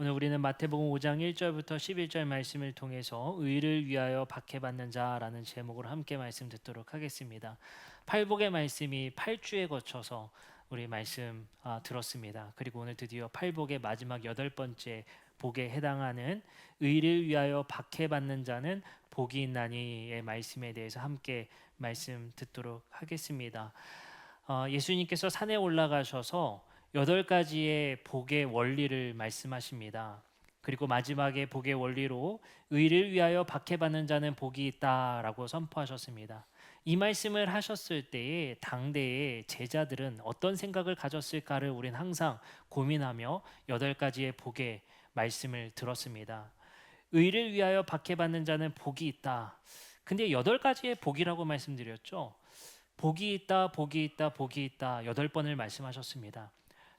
오늘 우리는 마태복음 5장 1절부터 11절 말씀을 통해서 의를 위하여 박해받는 자라는 제목으로 함께 말씀 듣도록 하겠습니다. 팔복의 말씀이 8주에 거쳐서 우리 말씀 들었습니다. 그리고 오늘 드디어 팔복의 마지막 8번째 복에 해당하는 의를 위하여 박해받는 자는 복이 있나니의 말씀에 대해서 함께 말씀 듣도록 하겠습니다. 예수님께서 산에 올라가셔서 8가지의 복의 원리를 말씀하십니다. 그리고 마지막에 복의 원리로 의를 위하여 박해받는 자는 복이 있다라고 선포하셨습니다. 이 말씀을 하셨을 때에 당대의 제자들은 어떤 생각을 가졌을까를 우린 항상 고민하며 8가지의 복의 말씀을 들었습니다. 의를 위하여 박해받는 자는 복이 있다. 근데 8가지의 복이라고 말씀드렸죠. 복이 있다, 복이 있다, 복이 있다 8번을 말씀하셨습니다.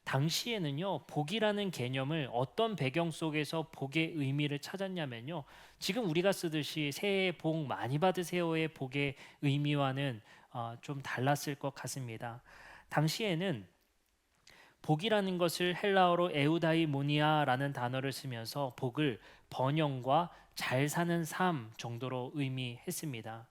당시에는요, 복이라는 개념을 어떤 배경 속에서 복의 의미를 찾았냐면요, 지금 우리가 쓰듯이 새해 복 많이 받으세요의 복의 의미와는 좀 달랐을 것 같습니다. 당시에는 복이라는 것을 헬라어로 에우다이모니아라는 단어를 쓰면서 복을 번영과 잘 사는 삶 정도로 의미했습니다.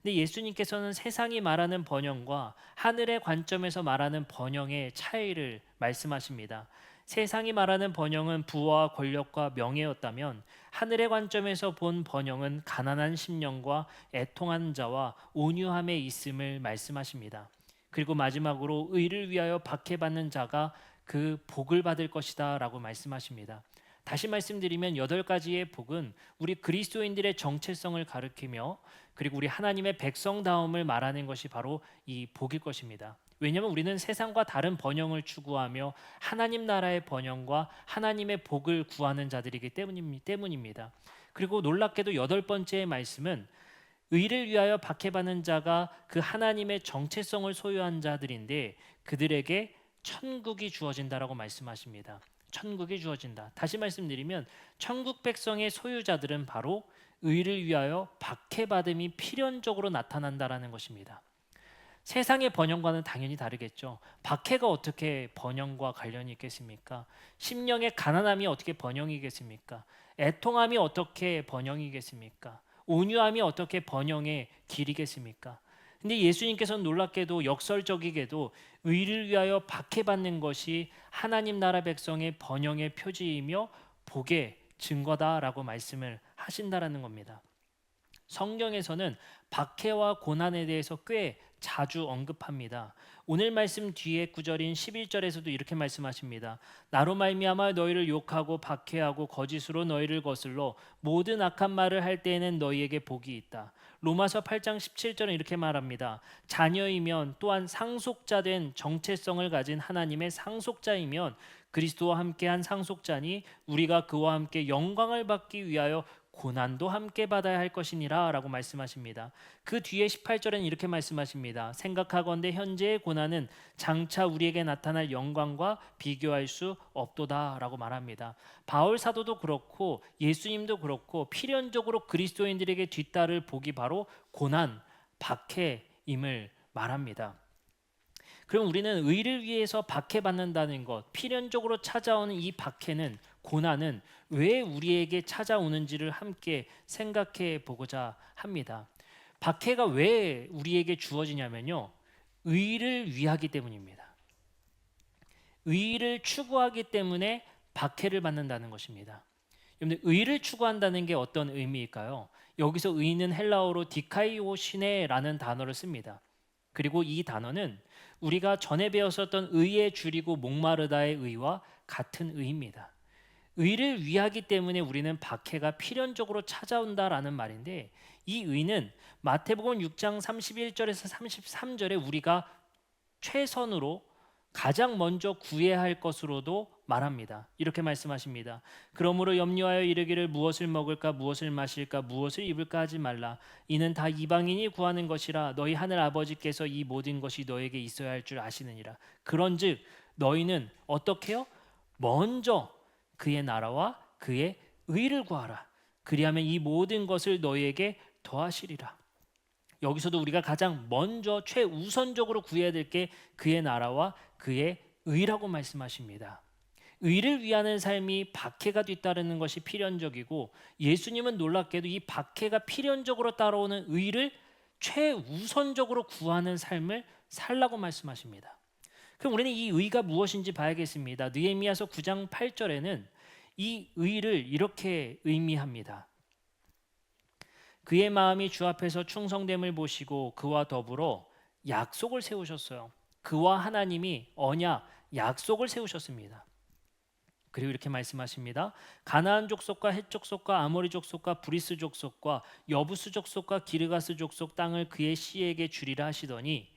근데 예수님께서는 세상이 말하는 번영과 하늘의 관점에서 말하는 번영의 차이를 말씀하십니다. 세상이 말하는 번영은 부와 권력과 명예였다면 하늘의 관점에서 본 번영은 가난한 심령과 애통한 자와 온유함에 있음을 말씀하십니다. 그리고 마지막으로 의를 위하여 박해받는 자가 그 복을 받을 것이다 라고 말씀하십니다. 다시 말씀드리면 8가지의 복은 우리 그리스도인들의 정체성을 가리키며 그리고 우리 하나님의 백성다움을 말하는 것이 바로 이 복일 것입니다. 왜냐하면 우리는 세상과 다른 번영을 추구하며 하나님 나라의 번영과 하나님의 복을 구하는 자들이기 때문입니다. 그리고 놀랍게도 8번째의 말씀은 의를 위하여 박해받는 자가 그 하나님의 정체성을 소유한 자들인데 그들에게 천국이 주어진다라고 말씀하십니다. 천국이 주어진다. 다시 말씀드리면 천국 백성의 소유자들은 바로 의를 위하여 박해받음이 필연적으로 나타난다라는 것입니다. 세상의 번영과는 당연히 다르겠죠. 박해가 어떻게 번영과 관련이 있겠습니까? 심령의 가난함이 어떻게 번영이겠습니까? 애통함이 어떻게 번영이겠습니까? 온유함이 어떻게 번영의 길이겠습니까? 근데 예수님께서는 놀랍게도 역설적이게도 의를 위하여 박해받는 것이 하나님 나라 백성의 번영의 표지이며 복의 증거다라고 말씀을 하신다라는 겁니다. 성경에서는 박해와 고난에 대해서 꽤 자주 언급합니다. 오늘 말씀 뒤에 구절인 11절에서도 이렇게 말씀하십니다. 나로 말미암아 너희를 욕하고 박해하고 거짓으로 너희를 거슬러 모든 악한 말을 할 때에는 너희에게 복이 있다. 로마서 8장 17절은 이렇게 말합니다. 자녀이면 또한 상속자된 정체성을 가진 하나님의 상속자이면 그리스도와 함께한 상속자니 우리가 그와 함께 영광을 받기 위하여 고난도 함께 받아야 할 것이니라 라고 말씀하십니다. 그 뒤에 18절에는 이렇게 말씀하십니다. 생각하건대 현재의 고난은 장차 우리에게 나타날 영광과 비교할 수 없도다 라고 말합니다. 바울 사도도 그렇고 예수님도 그렇고 필연적으로 그리스도인들에게 뒤따를 복이 바로 고난, 박해임을 말합니다. 그럼 우리는 의를 위해서 박해받는다는 것, 필연적으로 찾아오는 이 박해는, 고난은 왜 우리에게 찾아오는지를 함께 생각해 보고자 합니다. 박해가 왜 우리에게 주어지냐면요, 의를 위하기 때문입니다. 의를 추구하기 때문에 박해를 받는다는 것입니다. 여러분들, 의를 추구한다는 게 어떤 의미일까요? 여기서 의는 헬라어로 디카이오시네라는 단어를 씁니다. 그리고 이 단어는 우리가 전에 배웠었던 의에 줄이고 목마르다의 의와 같은 의입니다. 의를 위하기 때문에 우리는 박해가 필연적으로 찾아온다라는 말인데, 이 의는 마태복음 6장 31절에서 33절에 우리가 최선으로 가장 먼저 구해야 할 것으로도 말합니다. 이렇게 말씀하십니다. 그러므로 염려하여 이르기를 무엇을 먹을까 무엇을 마실까 무엇을 입을까 하지 말라. 이는 다 이방인이 구하는 것이라. 너희 하늘 아버지께서 이 모든 것이 너에게 있어야 할 줄 아시느니라. 그런즉 너희는 어떻게 해요? 먼저 그의 나라와 그의 의를 구하라. 그리하면 이 모든 것을 너희에게 더하시리라. 여기서도 우리가 가장 먼저 최우선적으로 구해야 될 게 그의 나라와 그의 의라고 말씀하십니다. 의를 위하는 삶이 박해가 뒤따르는 것이 필연적이고, 예수님은 놀랍게도 이 박해가 필연적으로 따라오는 의를 최우선적으로 구하는 삶을 살라고 말씀하십니다. 그럼 우리는 이 의가 무엇인지 봐야겠습니다. 느헤미야서 9장 8절에는 이 의를 이렇게 의미합니다. 그의 마음이 주 앞에서 충성됨을 보시고 그와 더불어 약속을 세우셨어요. 그와 하나님이 언약, 약속을 세우셨습니다. 그리고 이렇게 말씀하십니다. 가나안 족속과 헷 족속과 아모리 족속과 브리스 족속과 여부스 족속과 기르가스 족속 땅을 그의 씨에게 주리라 하시더니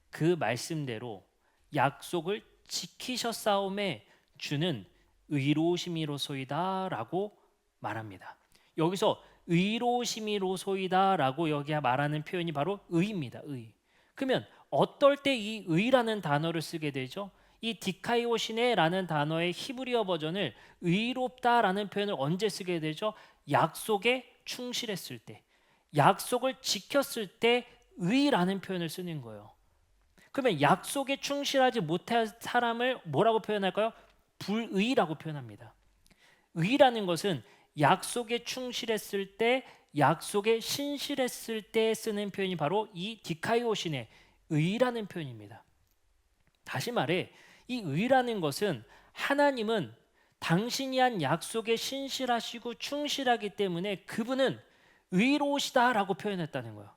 그 말씀대로 약속을 지키셨사오매 주는 의로우심이로소이다라고 말합니다. 여기서 의로우심이로소이다라고 여기 말하는 표현이 바로 의입니다. 의. 그러면 어떨 때 이 의라는 단어를 쓰게 되죠? 이 디카이오시네라는 단어의 히브리어 버전을 의롭다라는 표현을 언제 쓰게 되죠? 약속에 충실했을 때, 약속을 지켰을 때 의라는 표현을 쓰는 거예요. 그러면 약속에 충실하지 못한 사람을 뭐라고 표현할까요? 불의라고 표현합니다. 의라는 것은 약속에 충실했을 때, 약속에 신실했을 때 쓰는 표현이 바로 이 디카이오신의 의라는 표현입니다. 다시 말해 이 의라는 것은 하나님은 당신이 한 약속에 신실하시고 충실하기 때문에 그분은 의로우시다라고 표현했다는 거예요.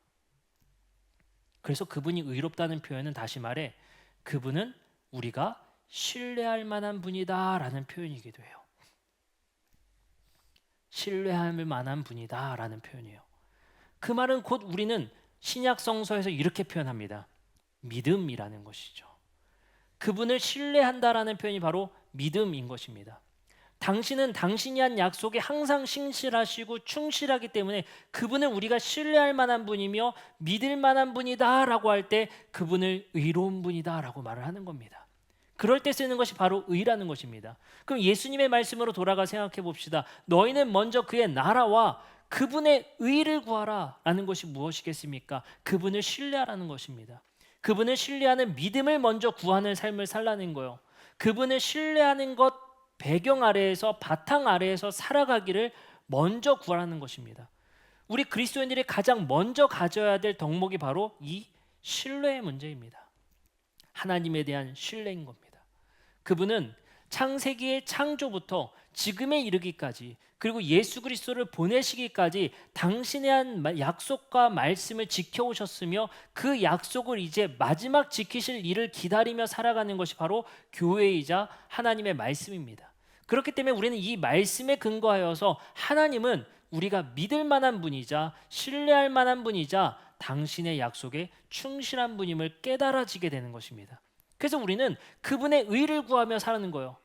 그래서 그분이 의롭다는 표현은 다시 말해 그분은 우리가 신뢰할 만한 분이다라는 표현이기도 해요. 신뢰할 만한 분이다라는 표현이에요. 그 말은 곧 우리는 신약 성서에서 이렇게 표현합니다. 믿음이라는 것이죠. 그분을 신뢰한다라는 표현이 바로 믿음인 것입니다. 당신은 당신이 한 약속에 항상 신실하시고 충실하기 때문에 그분을 우리가 신뢰할 만한 분이며 믿을 만한 분이다라고 할 때 그분을 의로운 분이다라고 말을 하는 겁니다. 그럴 때 쓰는 것이 바로 의라는 것입니다. 그럼 예수님의 말씀으로 돌아가 생각해 봅시다. 너희는 먼저 그의 나라와 그분의 의를 구하라 라는 것이 무엇이겠습니까? 그분을 신뢰하라는 것입니다. 그분을 신뢰하는 믿음을 먼저 구하는 삶을 살라는 거예요. 그분을 신뢰하는 것 배경 아래에서 바탕 아래에서 살아가기를 먼저 구하라는 것입니다. 우리 그리스도인들이 가장 먼저 가져야 될 덕목이 바로 이 신뢰의 문제입니다. 하나님에 대한 신뢰인 겁니다. 그분은 창세기의 창조부터 지금에 이르기까지 그리고 예수 그리스도를 보내시기까지 당신의 한 약속과 말씀을 지켜오셨으며 그 약속을 이제 마지막 지키실 일을 기다리며 살아가는 것이 바로 교회이자 하나님의 말씀입니다. 그렇기 때문에 우리는 이 말씀에 근거하여서 하나님은 우리가 믿을 만한 분이자 신뢰할 만한 분이자 당신의 약속에 충실한 분임을 깨달아지게 되는 것입니다. 그래서 우리는 그분의 의를 구하며 사는 거예요.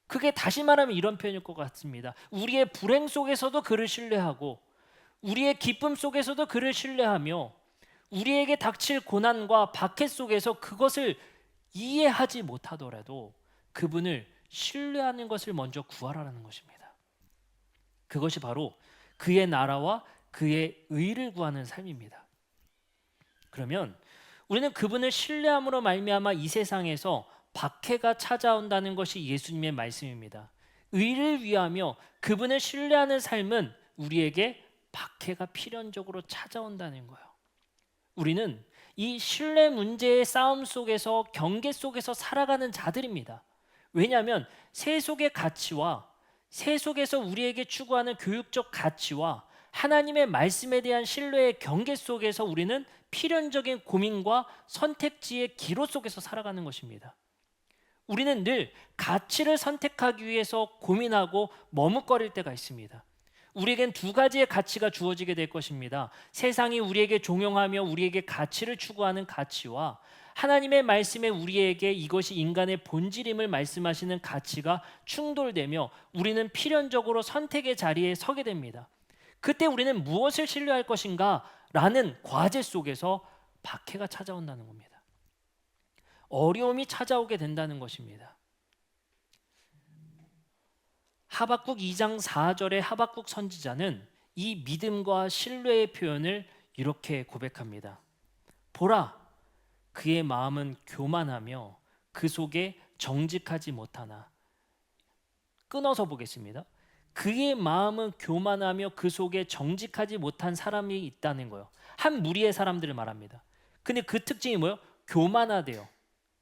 그게 다시 말하면 이런 표현일 것 같습니다. 우리의 불행 속에서도 그를 신뢰하고 우리의 기쁨 속에서도 그를 신뢰하며 우리에게 닥칠 고난과 박해 속에서 그것을 이해하지 못하더라도 그분을 신뢰하는 것을 먼저 구하라는 것입니다. 그것이 바로 그의 나라와 그의 의를 구하는 삶입니다. 그러면 우리는 그분을 신뢰함으로 말미암아 이 세상에서 박해가 찾아온다는 것이 예수님의 말씀입니다. 의를 위하며 그분을 신뢰하는 삶은 우리에게 박해가 필연적으로 찾아온다는 거예요. 우리는 이 신뢰 문제의 싸움 속에서 경계 속에서 살아가는 자들입니다. 왜냐하면 세속의 가치와 세속에서 우리에게 추구하는 교육적 가치와 하나님의 말씀에 대한 신뢰의 경계 속에서 우리는 필연적인 고민과 선택지의 기로 속에서 살아가는 것입니다. 우리는 늘 가치를 선택하기 위해서 고민하고 머뭇거릴 때가 있습니다. 우리에겐 두 가지의 가치가 주어지게 될 것입니다. 세상이 우리에게 종용하며 우리에게 가치를 추구하는 가치와 하나님의 말씀에 우리에게 이것이 인간의 본질임을 말씀하시는 가치가 충돌되며 우리는 필연적으로 선택의 자리에 서게 됩니다. 그때 우리는 무엇을 신뢰할 것인가? 라는 과제 속에서 박해가 찾아온다는 겁니다. 어려움이 찾아오게 된다는 것입니다. 하박국 2장 4절의 하박국 선지자는 이 믿음과 신뢰의 표현을 이렇게 고백합니다. 보라, 그의 마음은 교만하며 그 속에 정직하지 못하나 끊어서 보겠습니다. 그의 마음은 교만하며 그 속에 정직하지 못한 사람이 있다는 거예요. 한 무리의 사람들을 말합니다. 근데 그 특징이 뭐예요? 교만하대요.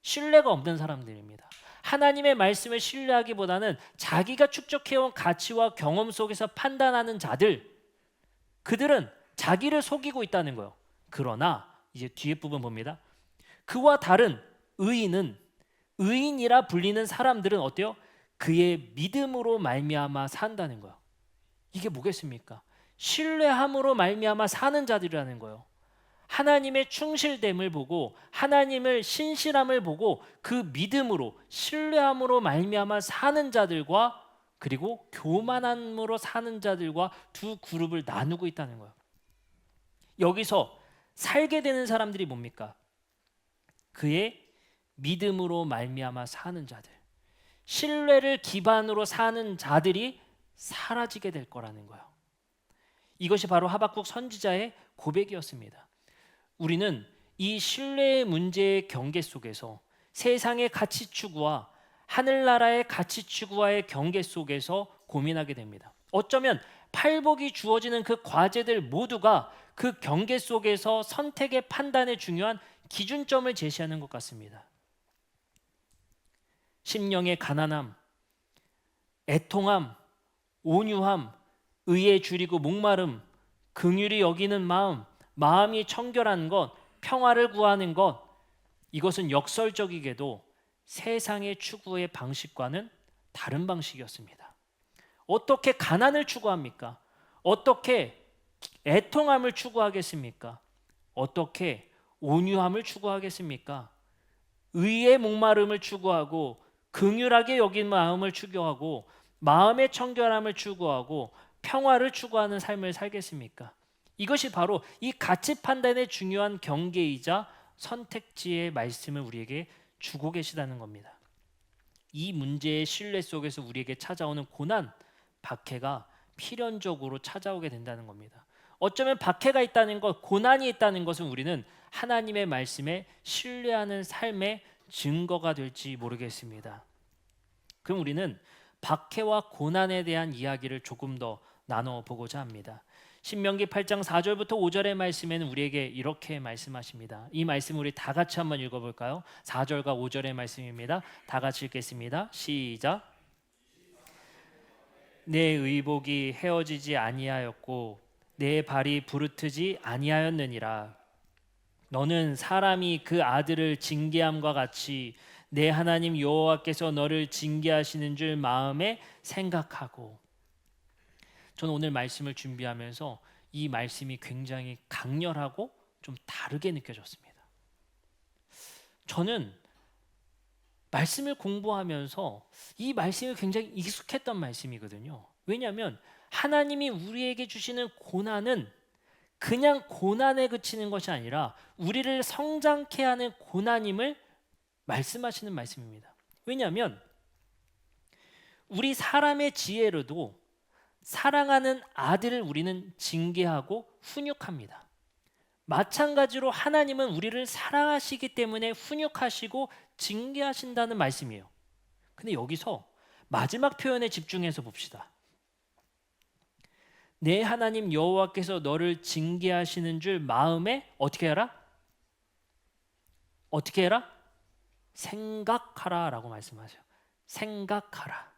신뢰가 없는 사람들입니다. 하나님의 말씀을 신뢰하기보다는 자기가 축적해온 가치와 경험 속에서 판단하는 자들, 그들은 자기를 속이고 있다는 거예요. 그러나 이제 뒤에 부분 봅니다. 그와 다른 의인이라 불리는 사람들은 어때요? 그의 믿음으로 말미암아 산다는 거예요. 이게 뭐겠습니까? 신뢰함으로 말미암아 사는 자들이라는 거예요. 하나님의 충실됨을 보고 하나님을 신실함을 보고 그 믿음으로 신뢰함으로 말미암아 사는 자들과 그리고 교만함으로 사는 자들과 두 그룹을 나누고 있다는 거예요. 여기서 살게 되는 사람들이 뭡니까? 그의 믿음으로 말미암아 사는 자들, 신뢰를 기반으로 사는 자들이 사라지게 될 거라는 거예요. 이것이 바로 하박국 선지자의 고백이었습니다. 우리는 이 신뢰의 문제의 경계 속에서 세상의 가치 추구와 하늘나라의 가치 추구와의 경계 속에서 고민하게 됩니다. 어쩌면 팔복이 주어지는 그 과제들 모두가 그 경계 속에서 선택의 판단에 중요한 기준점을 제시하는 것 같습니다. 심령의 가난함, 애통함, 온유함, 의에 줄이고 목마름, 긍휼히 여기는 마음, 마음이 청결한 것, 평화를 구하는 것, 이것은 역설적이게도 세상의 추구의 방식과는 다른 방식이었습니다. 어떻게 가난을 추구합니까? 어떻게 애통함을 추구하겠습니까? 어떻게 온유함을 추구하겠습니까? 의의 목마름을 추구하고 긍휼하게 여긴 마음을 추구하고 마음의 청결함을 추구하고 평화를 추구하는 삶을 살겠습니까? 이것이 바로 이 가치 판단의 중요한 경계이자 선택지의 말씀을 우리에게 주고 계시다는 겁니다. 이 문제의 신뢰 속에서 우리에게 찾아오는 고난, 박해가 필연적으로 찾아오게 된다는 겁니다. 어쩌면 박해가 있다는 것, 고난이 있다는 것은 우리는 하나님의 말씀에 신뢰하는 삶의 증거가 될지 모르겠습니다. 그럼 우리는 박해와 고난에 대한 이야기를 조금 더 나눠보고자 합니다. 신명기 8장 4절부터 5절의 말씀에는 우리에게 이렇게 말씀하십니다. 이 말씀 우리 다 같이 한번 읽어볼까요? 4절과 5절의 말씀입니다. 다 같이 읽겠습니다. 시작. 내 의복이 헤어지지 아니하였고 내 발이 부르트지 아니하였느니라. 너는 사람이 그 아들을 징계함과 같이 내 하나님 여호와께서 너를 징계하시는 줄 마음에 생각하고. 저는 오늘 말씀을 준비하면서 이 말씀이 굉장히 강렬하고 좀 다르게 느껴졌습니다. 저는 말씀을 공부하면서 이 말씀이 굉장히 익숙했던 말씀이거든요. 왜냐하면 하나님이 우리에게 주시는 고난은 그냥 고난에 그치는 것이 아니라 우리를 성장케 하는 고난임을 말씀하시는 말씀입니다. 왜냐하면 우리 사람의 지혜로도 사랑하는 아들을 우리는 징계하고 훈육합니다. 마찬가지로 하나님은 우리를 사랑하시기 때문에 훈육하시고 징계하신다는 말씀이에요. 근데 여기서 마지막 표현에 집중해서 봅시다. 내 하나님 여호와께서 너를 징계하시는 줄 마음에 어떻게 해라? 어떻게 해라? 생각하라 라고 말씀하세요. 생각하라.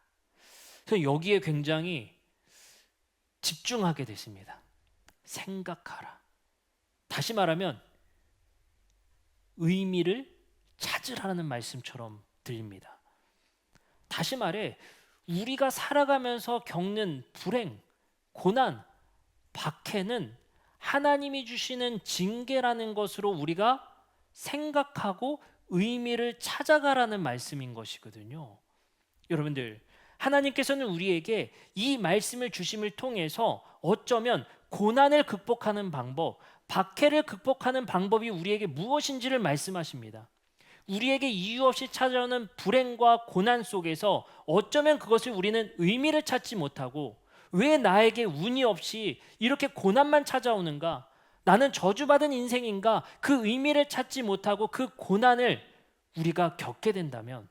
그래서 여기에 굉장히 집중하게 됐습니다. 생각하라. 다시 말하면 의미를 찾으라는 말씀처럼 들립니다. 다시 말해 우리가 살아가면서 겪는 불행, 고난, 박해는 하나님이 주시는 징계라는 것으로 우리가 생각하고 의미를 찾아가라는 말씀인 것이거든요. 여러분들, 하나님께서는 우리에게 이 말씀을 주심을 통해서 어쩌면 고난을 극복하는 방법, 박해를 극복하는 방법이 우리에게 무엇인지를 말씀하십니다. 우리에게 이유 없이 찾아오는 불행과 고난 속에서 어쩌면 그것을 우리는 의미를 찾지 못하고 왜 나에게 운이 없이 이렇게 고난만 찾아오는가? 나는 저주받은 인생인가? 그 의미를 찾지 못하고 그 고난을 우리가 겪게 된다면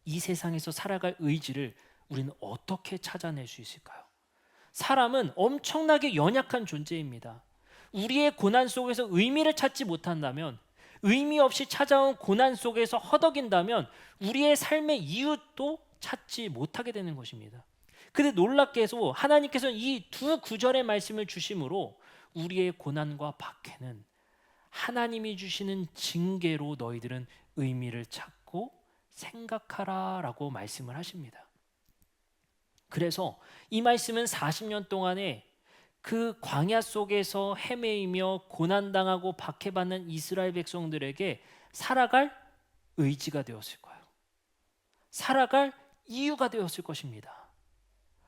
이 세상에서 살아갈 의지를 우리는 어떻게 찾아낼 수 있을까요? 사람은 엄청나게 연약한 존재입니다. 우리의 고난 속에서 의미를 찾지 못한다면, 의미 없이 찾아온 고난 속에서 허덕인다면 우리의 삶의 이유도 찾지 못하게 되는 것입니다. 근데 놀랍게도 하나님께서는 이 두 구절의 말씀을 주심으로 우리의 고난과 박해는 하나님이 주시는 징계로 너희들은 의미를 찾고 생각하라 라고 말씀을 하십니다. 그래서 이 말씀은 40년 동안에 그 광야 속에서 헤매이며 고난당하고 박해받는 이스라엘 백성들에게 살아갈 의지가 되었을 거예요. 살아갈 이유가 되었을 것입니다.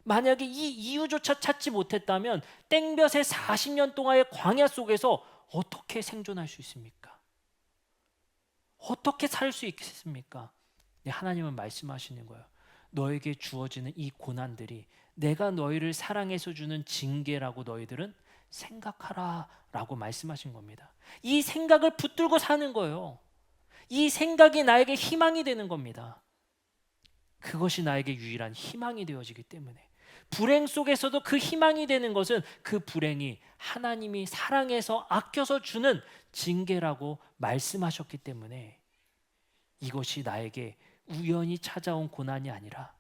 만약에 이 이유조차 찾지 못했다면 땡볕의 40년 동안의 광야 속에서 어떻게 생존할 수 있습니까? 어떻게 살 수 있겠습니까? 네, 하나님은 말씀하시는 거예요. 너에게 주어지는 이 고난들이 내가 너희를 사랑해서 주는 징계라고 너희들은 생각하라 라고 말씀하신 겁니다. 이 생각을 붙들고 사는 거예요. 이 생각이 나에게 희망이 되는 겁니다. 그것이 나에게 유일한 희망이 되어지기 때문에 불행 속에서도 그 희망이 되는 것은 그 불행이 하나님이 사랑해서 아껴서 주는 징계라고 말씀하셨기 때문에 이것이 나에게 우연히 찾아온 고난이 아니라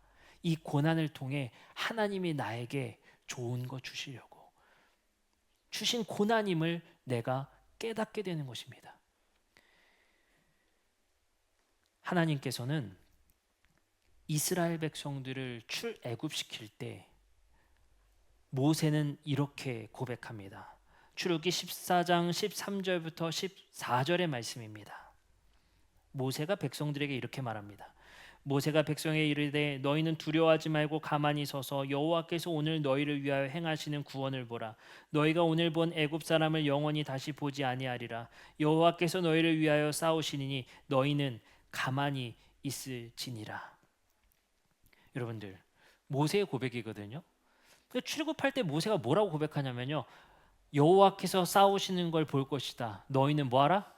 이 고난을 통해 하나님이 나에게 좋은 거 주시려고 주신 고난임을 내가 깨닫게 되는 것입니다. 하나님께서는 이스라엘 백성들을 출애굽시킬 때 모세는 이렇게 고백합니다. 출애굽기 14장 13절부터 14절의 말씀입니다. 모세가 백성들에게 이렇게 말합니다. 모세가 백성에 이르되 너희는 두려워하지 말고 가만히 서서 여호와께서 오늘 너희를 위하여 행하시는 구원을 보라. 너희가 오늘 본 애굽 사람을 영원히 다시 보지 아니하리라. 여호와께서 너희를 위하여 싸우시니 너희는 가만히 있을지니라. 여러분들, 모세의 고백이거든요. 출애굽할 때 모세가 뭐라고 고백하냐면요, 여호와께서 싸우시는 걸 볼 것이다. 너희는 뭐하라?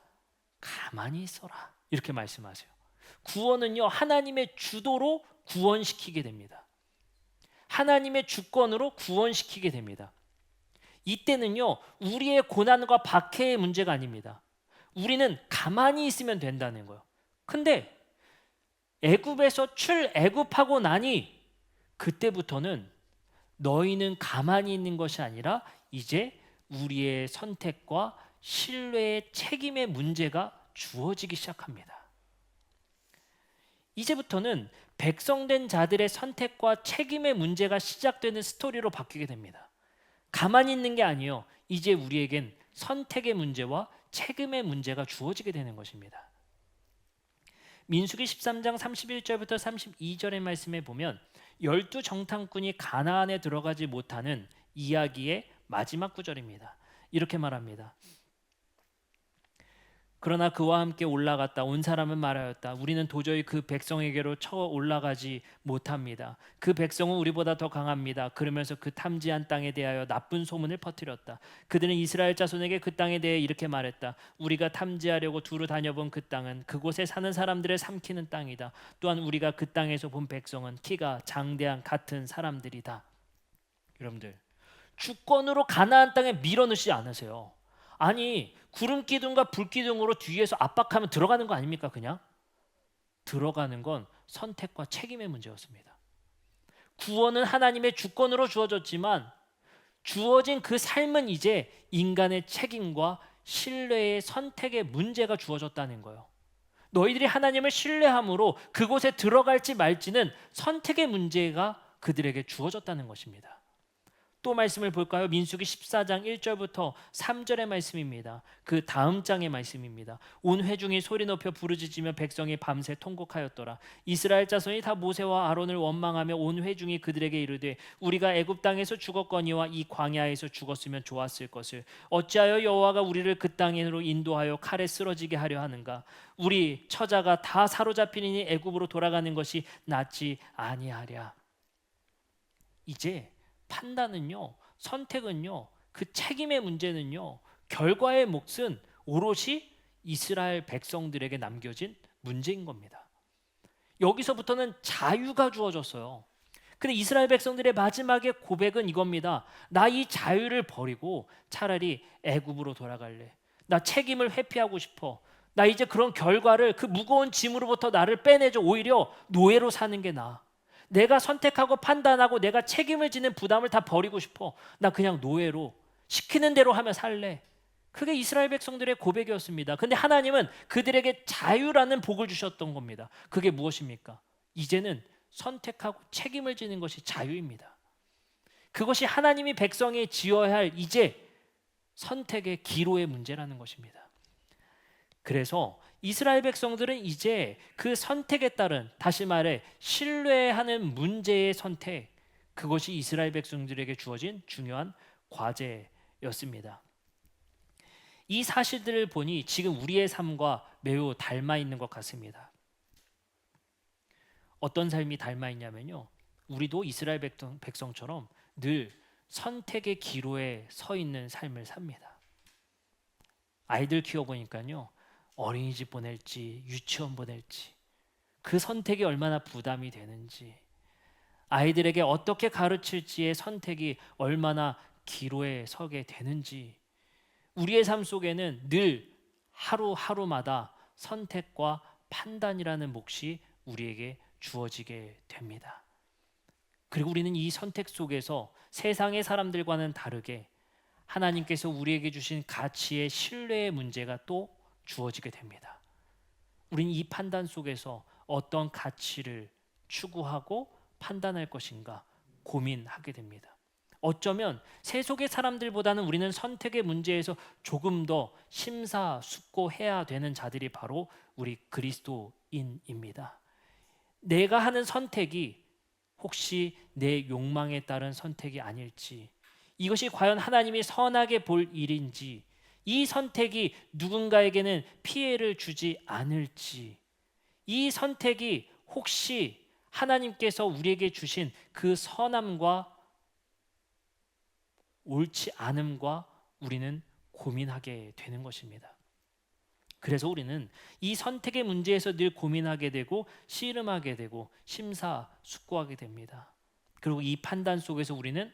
가만히 있어라. 이렇게 말씀하세요. 구원은요, 하나님의 주도로 구원시키게 됩니다. 하나님의 주권으로 구원시키게 됩니다. 이때는요, 우리의 고난과 박해의 문제가 아닙니다. 우리는 가만히 있으면 된다는 거예요. 근데 애굽에서 출애굽하고 나니 그때부터는 너희는 가만히 있는 것이 아니라 이제 우리의 선택과 신뢰의 책임의 문제가 주어지기 시작합니다. 이제부터는 백성된 자들의 선택과 책임의 문제가 시작되는 스토리로 바뀌게 됩니다. 가만히 있는 게 아니에요. 이제 우리에겐 선택의 문제와 책임의 문제가 주어지게 되는 것입니다. 민수기 13장 31절부터 32절의 말씀에 보면 12정탐꾼이 가나안에 들어가지 못하는 이야기의 마지막 구절입니다. 이렇게 말합니다. 그러나 그와 함께 올라갔다 온 사람은 말하였다. 우리는 도저히 그 백성에게로 쳐 올라가지 못합니다. 그 백성은 우리보다 더 강합니다. 그러면서 그 탐지한 땅에 대하여 나쁜 소문을 퍼뜨렸다. 그들은 이스라엘 자손에게 그 땅에 대해 이렇게 말했다. 우리가 탐지하려고 두루 다녀본 그 땅은 그곳에 사는 사람들을 삼키는 땅이다. 또한 우리가 그 땅에서 본 백성은 키가 장대한 같은 사람들이다. 여러분들, 주권으로 가나안 땅에 밀어넣지 않으세요. 아니, 구름 기둥과 불 기둥으로 뒤에서 압박하면 들어가는 거 아닙니까? 그냥 들어가는 건 선택과 책임의 문제였습니다. 구원은 하나님의 주권으로 주어졌지만 주어진 그 삶은 이제 인간의 책임과 신뢰의 선택의 문제가 주어졌다는 거예요. 너희들이 하나님을 신뢰함으로 그곳에 들어갈지 말지는 선택의 문제가 그들에게 주어졌다는 것입니다. 또 말씀을 볼까요? 민수기 14장 1절부터 3절의 말씀입니다. 그 다음 장의 말씀입니다. 온 회중이 소리 높여 부르짖으며 백성이 밤새 통곡하였더라. 이스라엘 자손이 다 모세와 아론을 원망하며 온 회중이 그들에게 이르되 우리가 애굽 땅에서 죽었거니와 이 광야에서 죽었으면 좋았을 것을 어찌하여 여호와가 우리를 그 땅으로 인도하여 칼에 쓰러지게 하려 하는가? 우리 처자가 다 사로잡히니 애굽으로 돌아가는 것이 낫지 아니하랴. 이제 판단은요, 선택은요, 그 책임의 문제는요, 결과의 몫은 오롯이 이스라엘 백성들에게 남겨진 문제인 겁니다. 여기서부터는 자유가 주어졌어요. 근데 이스라엘 백성들의 마지막의 고백은 이겁니다. 나 이 자유를 버리고 차라리 애굽으로 돌아갈래. 나 책임을 회피하고 싶어. 나 이제 그런 결과를, 그 무거운 짐으로부터 나를 빼내줘. 오히려 노예로 사는 게 나아. 내가 선택하고 판단하고 내가 책임을 지는 부담을 다 버리고 싶어. 나 그냥 노예로 시키는 대로 하며 살래. 그게 이스라엘 백성들의 고백이었습니다. 근데 하나님은 그들에게 자유라는 복을 주셨던 겁니다. 그게 무엇입니까? 이제는 선택하고 책임을 지는 것이 자유입니다. 그것이 하나님이 백성에 지어야 할 이제 선택의 기로의 문제라는 것입니다. 그래서 이스라엘 백성들은 이제 그 선택에 따른, 다시 말해 신뢰하는 문제의 선택, 그것이 이스라엘 백성들에게 주어진 중요한 과제였습니다. 이 사실들을 보니 지금 우리의 삶과 매우 닮아 있는 것 같습니다. 어떤 삶이 닮아 있냐면요, 우리도 이스라엘 백성처럼 늘 선택의 기로에 서 있는 삶을 삽니다. 아이들 키워보니까요, 어린이집 보낼지 유치원 보낼지 그 선택이 얼마나 부담이 되는지, 아이들에게 어떻게 가르칠지의 선택이 얼마나 기로에 서게 되는지, 우리의 삶 속에는 늘 하루하루마다 선택과 판단이라는 몫이 우리에게 주어지게 됩니다. 그리고 우리는 이 선택 속에서 세상의 사람들과는 다르게 하나님께서 우리에게 주신 가치의 신뢰의 문제가 또 주어지게 됩니다. 우리는 이 판단 속에서 어떤 가치를 추구하고 판단할 것인가 고민하게 됩니다. 어쩌면 세속의 사람들보다는 우리는 선택의 문제에서 조금 더 심사숙고해야 되는 자들이 바로 우리 그리스도인입니다. 내가 하는 선택이 혹시 내 욕망에 따른 선택이 아닐지, 이것이 과연 하나님이 선하게 볼 일인지, 이 선택이 누군가에게는 피해를 주지 않을지, 이 선택이 혹시 하나님께서 우리에게 주신 그 선함과 옳지 않음과 우리는 고민하게 되는 것입니다. 그래서 우리는 이 선택의 문제에서 늘 고민하게 되고 씨름하게 되고 심사숙고하게 됩니다. 그리고 이 판단 속에서 우리는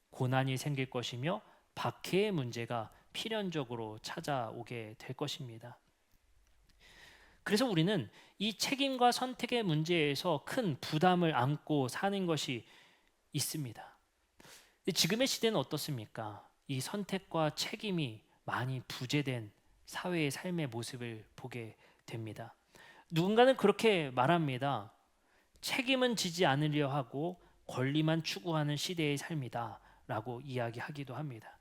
고난이 생길 것이며 박해의 문제가 필연적으로 찾아오게 될 것입니다. 그래서 우리는 이 책임과 선택의 문제에서 큰 부담을 안고 사는 것이 있습니다. 지금의 시대는 어떻습니까? 이 선택과 책임이 많이 부재된 사회의 삶의 모습을 보게 됩니다. 누군가는 그렇게 말합니다. 책임은 지지 않으려 하고 권리만 추구하는 시대의 삶이다 라고 이야기하기도 합니다.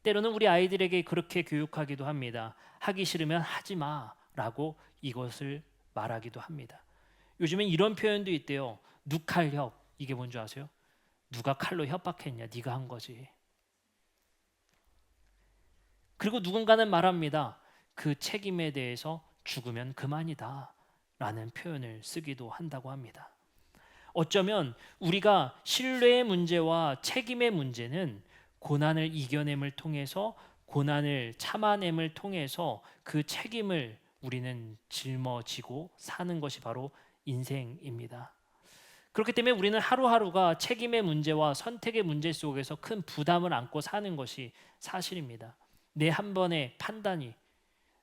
때로는 우리 아이들에게 그렇게 교육하기도 합니다. 하기 싫으면 하지 마 라고 이것을 말하기도 합니다. 요즘엔 이런 표현도 있대요. 누칼협. 이게 뭔지 아세요? 누가 칼로 협박했냐? 네가 한 거지. 그리고 누군가는 말합니다. 그 책임에 대해서 죽으면 그만이다 라는 표현을 쓰기도 한다고 합니다. 어쩌면 우리가 신뢰의 문제와 책임의 문제는 고난을 이겨냄을 통해서, 고난을 참아냄을 통해서 그 책임을 우리는 짊어지고 사는 것이 바로 인생입니다. 그렇기 때문에 우리는 하루하루가 책임의 문제와 선택의 문제 속에서 큰 부담을 안고 사는 것이 사실입니다. 내 한 번의 판단이,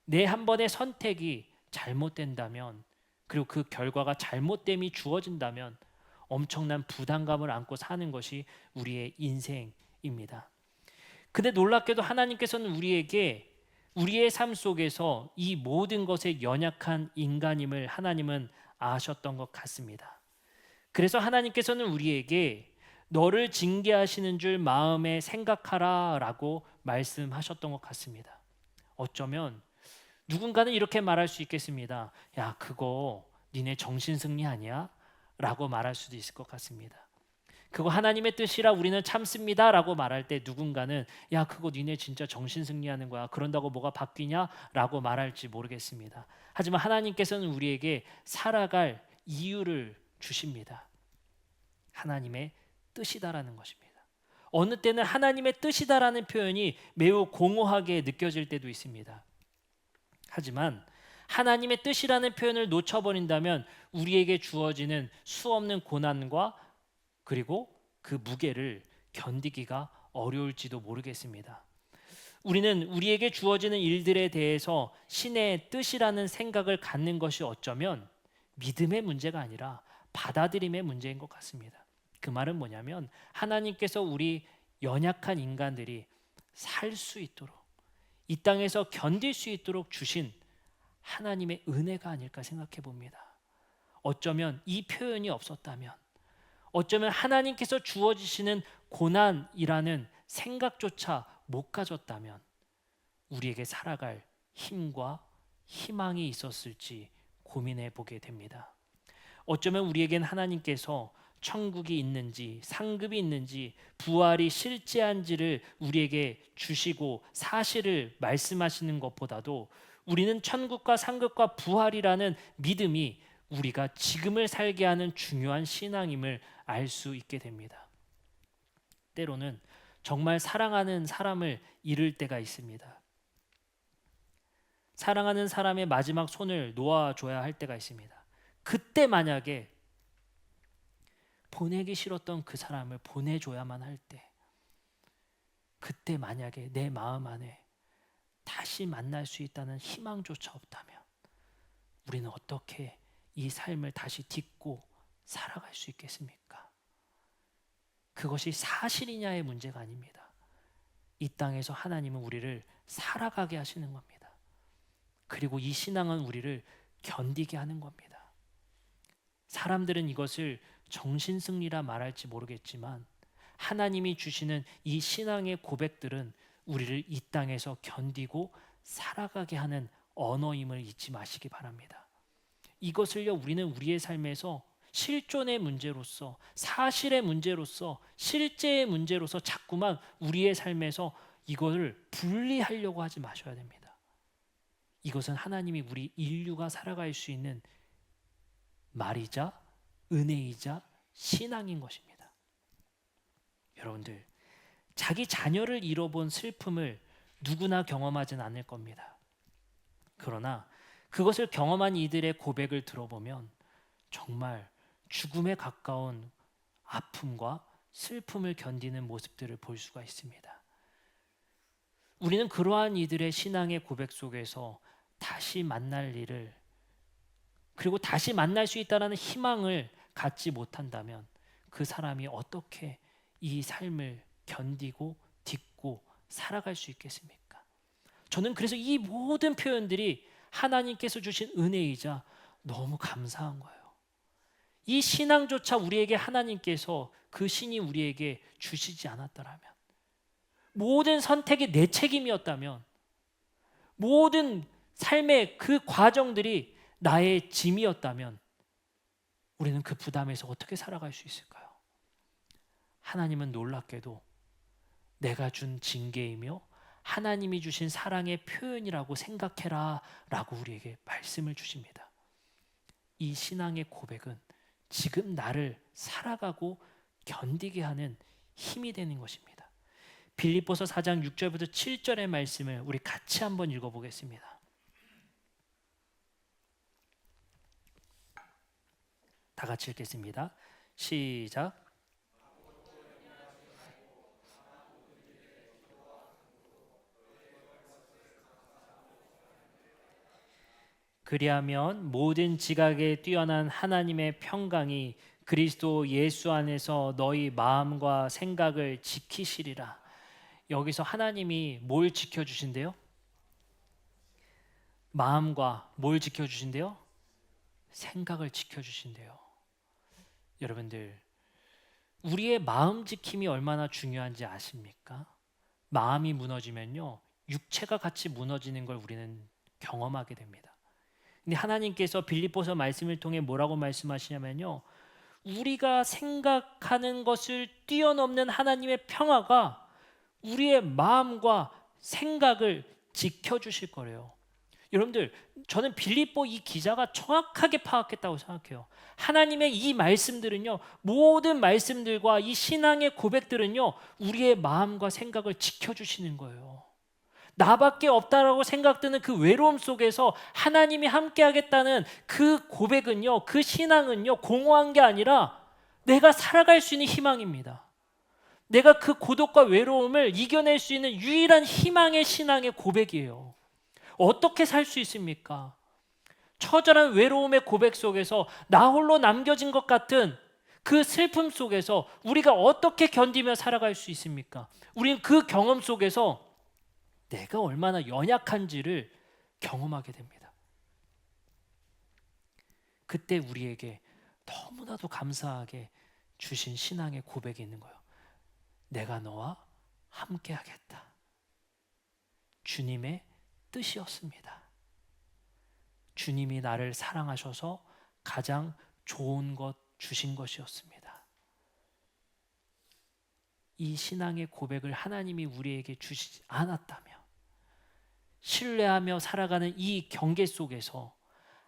내 한 번의 선택이 잘못된다면, 그리고 그 결과가 잘못됨이 주어진다면 엄청난 부담감을 안고 사는 것이 우리의 인생입니다. 근데 놀랍게도 하나님께서는 우리에게 우리의 삶 속에서 이 모든 것에 연약한 인간임을 하나님은 아셨던 것 같습니다. 그래서 하나님께서는 우리에게 너를 징계하시는 줄 마음에 생각하라 라고 말씀하셨던 것 같습니다. 어쩌면 누군가는 이렇게 말할 수 있겠습니다. 야, 그거 니네 정신승리 아니야? 라고 말할 수도 있을 것 같습니다. 그거 하나님의 뜻이라 우리는 참습니다 라고 말할 때 누군가는 야, 그거 니네 진짜 정신승리하는 거야, 그런다고 뭐가 바뀌냐? 라고 말할지 모르겠습니다. 하지만 하나님께서는 우리에게 살아갈 이유를 주십니다. 하나님의 뜻이다라는 것입니다. 어느 때는 하나님의 뜻이다라는 표현이 매우 공허하게 느껴질 때도 있습니다. 하지만 하나님의 뜻이라는 표현을 놓쳐버린다면 우리에게 주어지는 수없는 고난과 그리고 그 무게를 견디기가 어려울지도 모르겠습니다. 우리는 우리에게 주어지는 일들에 대해서 신의 뜻이라는 생각을 갖는 것이 어쩌면 믿음의 문제가 아니라 받아들임의 문제인 것 같습니다. 그 말은 뭐냐면 하나님께서 우리 연약한 인간들이 살 수 있도록, 이 땅에서 견딜 수 있도록 주신 하나님의 은혜가 아닐까 생각해 봅니다. 어쩌면 이 표현이 없었다면, 어쩌면 하나님께서 주어지시는 고난이라는 생각조차 못 가졌다면 우리에게 살아갈 힘과 희망이 있었을지 고민해 보게 됩니다. 어쩌면 우리에겐 하나님께서 천국이 있는지 상급이 있는지 부활이 실제한지를 우리에게 주시고 사실을 말씀하시는 것보다도 우리는 천국과 상급과 부활이라는 믿음이 우리가 지금을 살게 하는 중요한 신앙임을 알 수 있게 됩니다. 때로는 정말 사랑하는 사람을 잃을 때가 있습니다. 사랑하는 사람의 마지막 손을 놓아줘야 할 때가 있습니다. 그때 만약에 보내기 싫었던 그 사람을 보내줘야만 할 때, 그때 만약에 내 마음 안에 다시 만날 수 있다는 희망조차 없다면 우리는 어떻게 이 삶을 다시 딛고 살아갈 수 있겠습니까? 그것이 사실이냐의 문제가 아닙니다. 이 땅에서 하나님은 우리를 살아가게 하시는 겁니다. 그리고 이 신앙은 우리를 견디게 하는 겁니다. 사람들은 이것을 정신승리라 말할지 모르겠지만 하나님이 주시는 이 신앙의 고백들은 우리를 이 땅에서 견디고 살아가게 하는 언어임을 잊지 마시기 바랍니다. 이것을요, 우리는 우리의 삶에서 실존의 문제로서, 사실의 문제로서, 실제의 문제로서 자꾸만 우리의 삶에서 이것을 분리하려고 하지 마셔야 됩니다. 이것은 하나님이 우리 인류가 살아갈 수 있는 말이자 은혜이자 신앙인 것입니다. 여러분들, 자기 자녀를 잃어본 슬픔을 누구나 경험하진 않을 겁니다. 그러나 그것을 경험한 이들의 고백을 들어보면 정말 죽음에 가까운 아픔과 슬픔을 견디는 모습들을 볼 수가 있습니다. 우리는 그러한 이들의 신앙의 고백 속에서 다시 만날 일을, 그리고 다시 만날 수 있다는 희망을 갖지 못한다면 그 사람이 어떻게 이 삶을 견디고 딛고 살아갈 수 있겠습니까? 저는 그래서 이 모든 표현들이 하나님께서 주신 은혜이자 너무 감사한 거예요. 이 신앙조차 우리에게 하나님께서 그 신이 우리에게 주시지 않았더라면, 모든 선택이 내 책임이었다면, 모든 삶의 그 과정들이 나의 짐이었다면 우리는 그 부담에서 어떻게 살아갈 수 있을까요? 하나님은 놀랍게도 내가 준 징계이며 하나님이 주신 사랑의 표현이라고 생각해라 라고 우리에게 말씀을 주십니다. 이 신앙의 고백은 지금 나를 살아가고 견디게 하는 힘이 되는 것입니다. 빌립보서 4장 6절부터 7절의 말씀을 우리 같이 한번 읽어보겠습니다. 다 같이 읽겠습니다. 시작. 그리하면 모든 지각에 뛰어난 하나님의 평강이 그리스도 예수 안에서 너희 마음과 생각을 지키시리라. 여기서 하나님이 뭘 지켜주신대요? 마음과 뭘 지켜주신대요? 생각을 지켜주신대요. 여러분들, 우리의 마음 지킴이 얼마나 중요한지 아십니까? 마음이 무너지면요, 육체가 같이 무너지는 걸 우리는 경험하게 됩니다. 근데 하나님께서 빌립보서 말씀을 통해 뭐라고 말씀하시냐면요, 우리가 생각하는 것을 뛰어넘는 하나님의 평화가 우리의 마음과 생각을 지켜주실 거래요. 여러분들, 저는 빌립보 이 기자가 정확하게 파악했다고 생각해요. 하나님의 이 말씀들은요, 모든 말씀들과 이 신앙의 고백들은요, 우리의 마음과 생각을 지켜주시는 거예요. 나밖에 없다라고 생각드는 그 외로움 속에서 하나님이 함께하겠다는 그 고백은요, 그 신앙은요, 공허한 게 아니라 내가 살아갈 수 있는 희망입니다. 내가 그 고독과 외로움을 이겨낼 수 있는 유일한 희망의 신앙의 고백이에요. 어떻게 살 수 있습니까? 처절한 외로움의 고백 속에서 나 홀로 남겨진 것 같은 그 슬픔 속에서 우리가 어떻게 견디며 살아갈 수 있습니까? 우리는 그 경험 속에서 내가 얼마나 연약한지를 경험하게 됩니다. 그때 우리에게 너무나도 감사하게 주신 신앙의 고백이 있는 거예요. 내가 너와 함께 하겠다. 주님의 뜻이었습니다. 주님이 나를 사랑하셔서 가장 좋은 것 주신 것이었습니다. 이 신앙의 고백을 하나님이 우리에게 주시지 않았다면, 신뢰하며 살아가는 이 경계 속에서,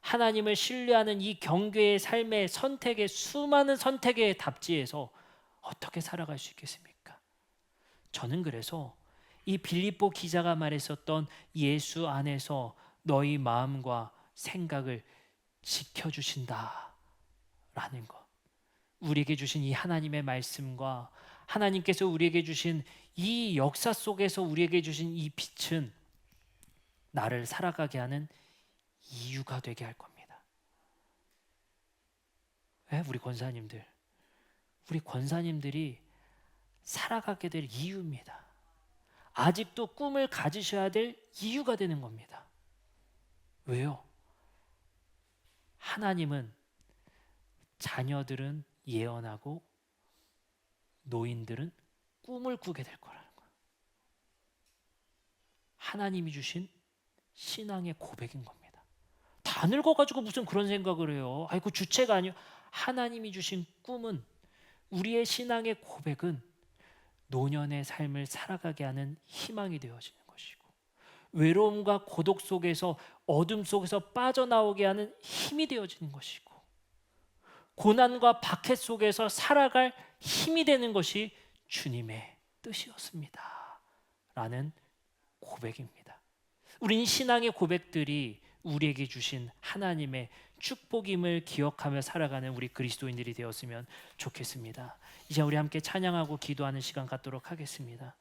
하나님을 신뢰하는 이 경계의 삶의 선택의 수많은 선택의 답지에서 어떻게 살아갈 수 있겠습니까? 저는 그래서 이 빌립보 기자가 말했었던 예수 안에서 너희 마음과 생각을 지켜주신다 라는 것, 우리에게 주신 이 하나님의 말씀과 하나님께서 우리에게 주신 이 역사 속에서 우리에게 주신 이 빛은 나를 살아가게 하는 이유가 되게 할 겁니다. 왜? 우리 권사님들이 살아가게 될 이유입니다. 아직도 꿈을 가지셔야 될 이유가 되는 겁니다. 왜요? 하나님은 자녀들은 예언하고 노인들은 꿈을 꾸게 될 거라는 거예요. 하나님이 주신 신앙의 고백인 겁니다. 다 늙어가지고 무슨 그런 생각을 해요. 아이고, 주체가 아니요. 하나님이 주신 꿈은, 우리의 신앙의 고백은 노년의 삶을 살아가게 하는 희망이 되어지는 것이고, 외로움과 고독 속에서, 어둠 속에서 빠져나오게 하는 힘이 되어지는 것이고, 고난과 박해 속에서 살아갈 힘이 되는 것이 주님의 뜻이었습니다 라는 고백입니다. 우린 신앙의 고백들이 우리에게 주신 하나님의 축복임을 기억하며 살아가는 우리 그리스도인들이 되었으면 좋겠습니다. 이제 우리 함께 찬양하고 기도하는 시간 갖도록 하겠습니다.